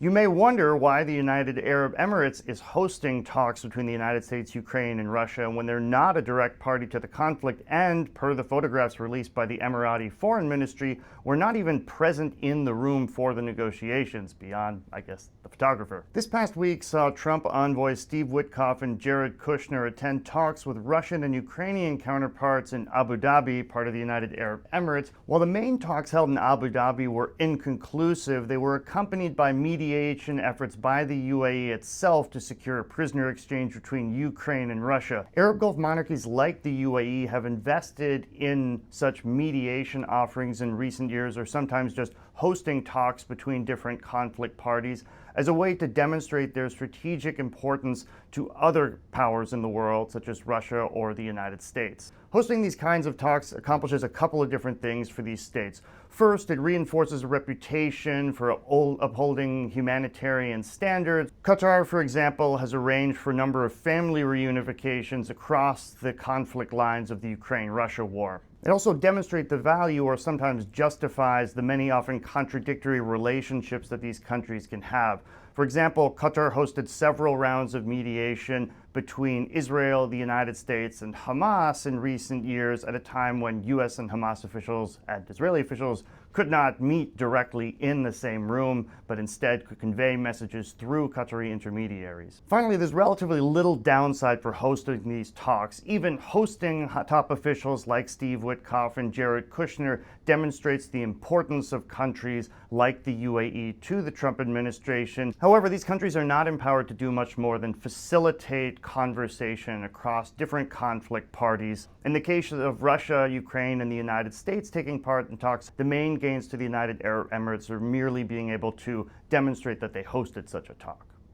You may wonder why the United Arab Emirates is hosting talks between the United States, Ukraine, and Russia when they're not a direct party to the conflict and, per the photographs released by the Emirati Foreign Ministry, were not even present in the room for the negotiations, beyond, I guess, the photographer. This past week saw Trump envoys Steve Witkoff and Jared Kushner attend talks with Russian and Ukrainian counterparts in Abu Dhabi, part of the United Arab Emirates. While the main talks held in Abu Dhabi were inconclusive, they were accompanied by mediation efforts by the UAE itself to secure a prisoner exchange between Ukraine and Russia. Arab Gulf monarchies like the UAE have invested in such mediation offerings in recent years, or sometimes just hosting talks between different conflict parties as a way to demonstrate their strategic importance to other powers in the world, such as Russia or the United States. Hosting these kinds of talks accomplishes a couple of different things for these states. First, it reinforces a reputation for upholding humanitarian standards. Qatar, for example, has arranged for a number of family reunifications across the conflict lines of the Ukraine-Russia war. It also demonstrates the value, or sometimes justifies, the many often contradictory relationships that these countries can have. For example, Qatar hosted several rounds of mediation between Israel, the United States, and Hamas in recent years, at a time when US and Hamas officials and Israeli officials could not meet directly in the same room, but instead could convey messages through Qatari intermediaries. Finally, there's relatively little downside for hosting these talks. Even hosting top officials like Steve Witkoff and Jared Kushner demonstrates the importance of countries like the UAE to the Trump administration. However, these countries are not empowered to do much more than facilitate conversation across different conflict parties. In the case of Russia, Ukraine, and the United States taking part in talks, the main gains to the United Arab Emirates are merely being able to demonstrate that they hosted such a talk.